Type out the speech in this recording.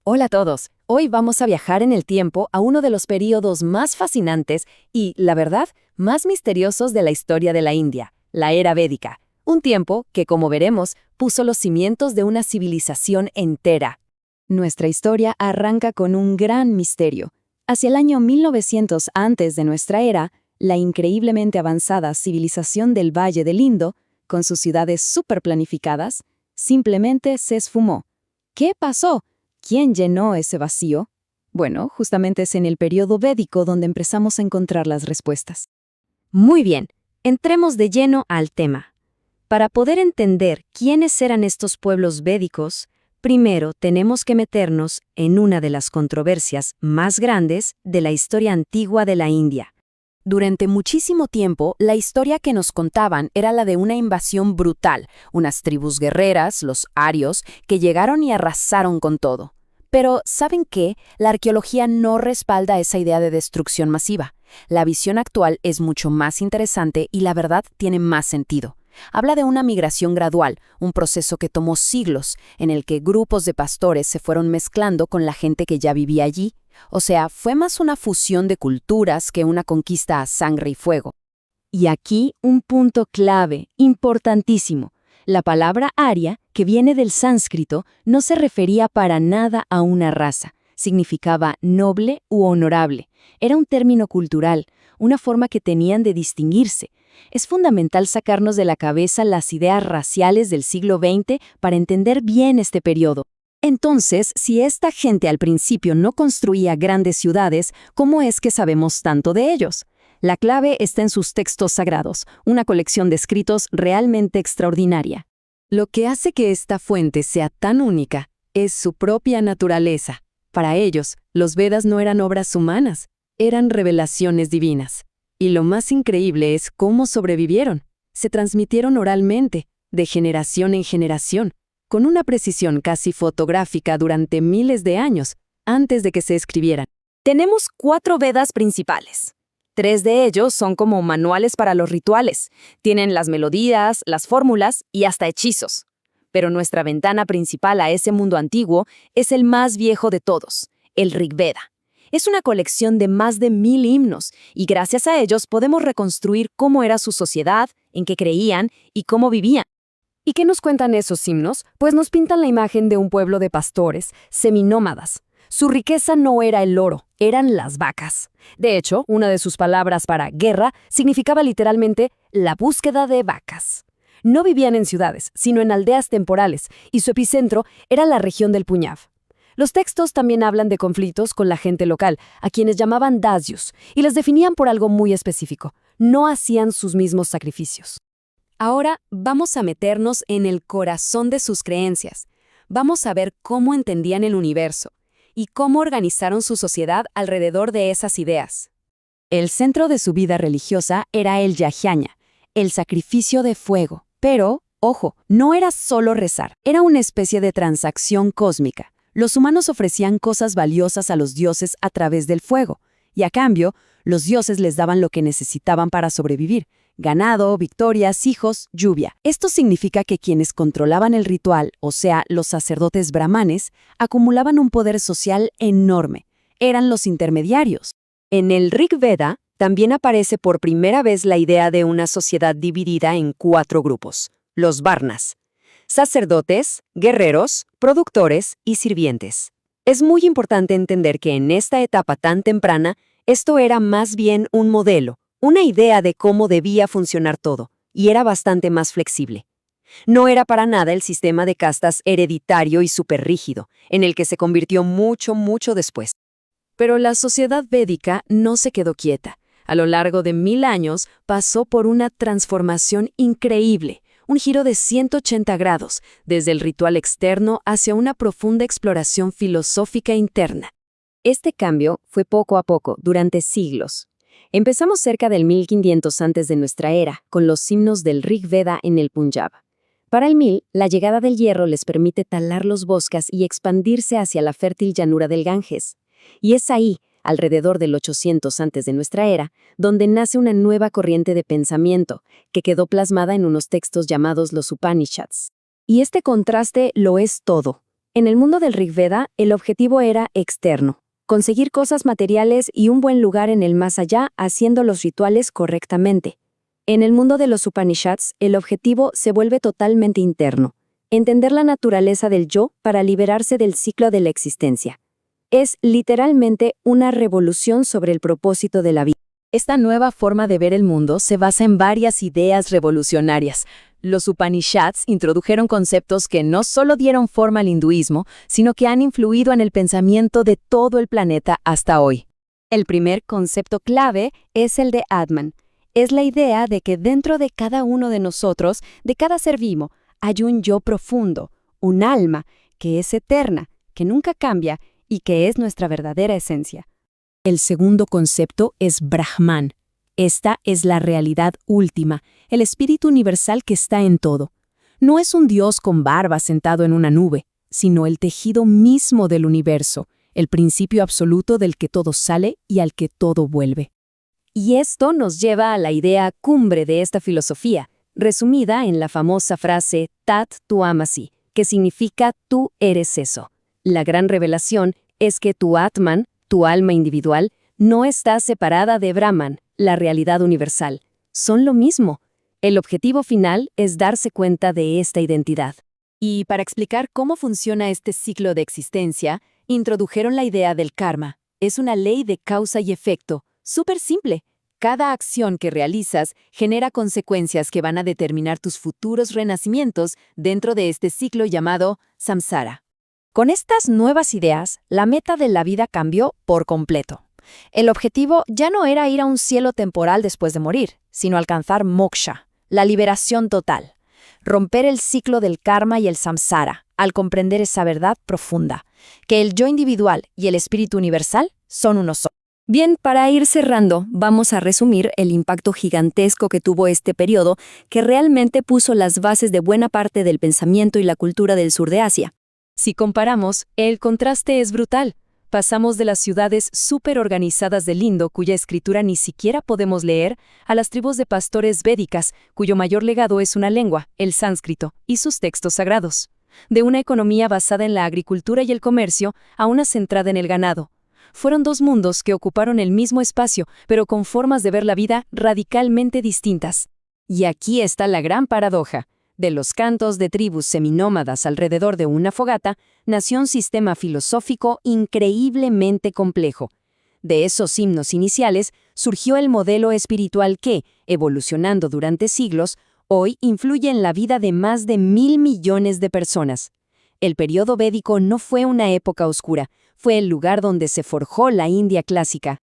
Hola a todos. Hoy vamos a viajar en el tiempo a uno de los períodos más fascinantes y, la verdad, más misteriosos de la historia de la India, la era védica. Un tiempo que, como veremos, puso los cimientos de una civilización entera. Nuestra historia arranca con un gran misterio. Hacia el año 1900 antes de nuestra era, la increíblemente avanzada civilización del Valle del Indo, con sus ciudades superplanificadas, simplemente se esfumó. ¿Qué pasó? ¿Quién llenó ese vacío? Bueno, justamente es en el periodo védico donde empezamos a encontrar las respuestas. Muy bien, entremos de lleno al tema. Para poder entender quiénes eran estos pueblos védicos, primero tenemos que meternos en una de las controversias más grandes de la historia antigua de la India. Durante muchísimo tiempo, la historia que nos contaban era la de una invasión brutal, unas tribus guerreras, los arios, que llegaron y arrasaron con todo. Pero, ¿saben qué? La arqueología no respalda esa idea de destrucción masiva. La visión actual es mucho más interesante y la verdad tiene más sentido. Habla de una migración gradual, un proceso que tomó siglos, en el que grupos de pastores se fueron mezclando con la gente que ya vivía allí. O sea, fue más una fusión de culturas que una conquista a sangre y fuego. Y aquí un punto clave, importantísimo. La palabra aria, que viene del sánscrito, no se refería para nada a una raza. Significaba noble u honorable. Era un término cultural, una forma que tenían de distinguirse. Es fundamental sacarnos de la cabeza las ideas raciales del siglo XX para entender bien este periodo. Entonces, si esta gente al principio no construía grandes ciudades, ¿cómo es que sabemos tanto de ellos? La clave está en sus textos sagrados, una colección de escritos realmente extraordinaria. Lo que hace que esta fuente sea tan única es su propia naturaleza. Para ellos, los Vedas no eran obras humanas, eran revelaciones divinas. Y lo más increíble es cómo sobrevivieron. Se transmitieron oralmente, de generación en generación, con una precisión casi fotográfica durante miles de años, antes de que se escribieran. Tenemos 4 Vedas principales. 3 de ellos son como manuales para los rituales. Tienen las melodías, las fórmulas y hasta hechizos. Pero nuestra ventana principal a ese mundo antiguo es el más viejo de todos, el Rig Veda. Es una colección de más de 1000 himnos, y gracias a ellos podemos reconstruir cómo era su sociedad, en qué creían y cómo vivían. ¿Y qué nos cuentan esos himnos? Pues nos pintan la imagen de un pueblo de pastores, seminómadas. Su riqueza no era el oro, eran las vacas. De hecho, una de sus palabras para guerra significaba literalmente la búsqueda de vacas. No vivían en ciudades, sino en aldeas temporales, y su epicentro era la región del Punjab. Los textos también hablan de conflictos con la gente local, a quienes llamaban dasyus, y les definían por algo muy específico. No hacían sus mismos sacrificios. Ahora vamos a meternos en el corazón de sus creencias. Vamos a ver cómo entendían el universo y cómo organizaron su sociedad alrededor de esas ideas. El centro de su vida religiosa era el yajna, el sacrificio de fuego. Pero, ojo, no era solo rezar, era una especie de transacción cósmica. Los humanos ofrecían cosas valiosas a los dioses a través del fuego, y a cambio, los dioses les daban lo que necesitaban para sobrevivir: ganado, victorias, hijos, lluvia. Esto significa que quienes controlaban el ritual, o sea, los sacerdotes brahmanes, acumulaban un poder social enorme. Eran los intermediarios. En el Rig Veda también aparece por primera vez la idea de una sociedad dividida en 4 grupos: los varnas, sacerdotes, guerreros, productores y sirvientes. Es muy importante entender que en esta etapa tan temprana, esto era más bien un modelo, una idea de cómo debía funcionar todo, y era bastante más flexible. No era para nada el sistema de castas hereditario y superrígido, en el que se convirtió mucho después. Pero la sociedad védica no se quedó quieta. A lo largo de 1000 años pasó por una transformación increíble, un giro de 180 grados, desde el ritual externo hacia una profunda exploración filosófica interna. Este cambio fue poco a poco, durante siglos. Empezamos cerca del 1500 antes de nuestra era, con los himnos del Rig Veda en el Punjab. Para el 1000, la llegada del hierro les permite talar los bosques y expandirse hacia la fértil llanura del Ganges. Y es ahí, alrededor del 800 antes de nuestra era, donde nace una nueva corriente de pensamiento, que quedó plasmada en unos textos llamados los Upanishads. Y este contraste lo es todo. En el mundo del Rigveda, el objetivo era externo, conseguir cosas materiales y un buen lugar en el más allá haciendo los rituales correctamente. En el mundo de los Upanishads, el objetivo se vuelve totalmente interno, entender la naturaleza del yo para liberarse del ciclo de la existencia. Es literalmente una revolución sobre el propósito de la vida. Esta nueva forma de ver el mundo se basa en varias ideas revolucionarias. Los Upanishads introdujeron conceptos que no solo dieron forma al hinduismo, sino que han influido en el pensamiento de todo el planeta hasta hoy. El primer concepto clave es el de Atman. Es la idea de que dentro de cada uno de nosotros, de cada ser vivo, hay un yo profundo, un alma, que es eterna, que nunca cambia y que es nuestra verdadera esencia. El segundo concepto es Brahman. Esta es la realidad última, el espíritu universal que está en todo. No es un Dios con barba sentado en una nube, sino el tejido mismo del universo, el principio absoluto del que todo sale y al que todo vuelve. Y esto nos lleva a la idea cumbre de esta filosofía, resumida en la famosa frase Tat Tuamasi, que significa tú eres eso. La gran revelación es que tu Atman, tu alma individual, no está separada de Brahman, la realidad universal. Son lo mismo. El objetivo final es darse cuenta de esta identidad. Y para explicar cómo funciona este ciclo de existencia, introdujeron la idea del karma. Es una ley de causa y efecto, súper simple. Cada acción que realizas genera consecuencias que van a determinar tus futuros renacimientos dentro de este ciclo llamado samsara. Con estas nuevas ideas, la meta de la vida cambió por completo. El objetivo ya no era ir a un cielo temporal después de morir, sino alcanzar moksha, la liberación total. Romper el ciclo del karma y el samsara, al comprender esa verdad profunda, que el yo individual y el espíritu universal son uno solo. Bien, para ir cerrando, vamos a resumir el impacto gigantesco que tuvo este periodo, que realmente puso las bases de buena parte del pensamiento y la cultura del sur de Asia. Si comparamos, el contraste es brutal. Pasamos de las ciudades súper organizadas del Indo, cuya escritura ni siquiera podemos leer, a las tribus de pastores védicas, cuyo mayor legado es una lengua, el sánscrito, y sus textos sagrados. De una economía basada en la agricultura y el comercio a una centrada en el ganado. Fueron dos mundos que ocuparon el mismo espacio, pero con formas de ver la vida radicalmente distintas. Y aquí está la gran paradoja. De los cantos de tribus seminómadas alrededor de una fogata, nació un sistema filosófico increíblemente complejo. De esos himnos iniciales surgió el modelo espiritual que, evolucionando durante siglos, hoy influye en la vida de más de 1.000 millones de personas. El periodo védico no fue una época oscura, fue el lugar donde se forjó la India clásica.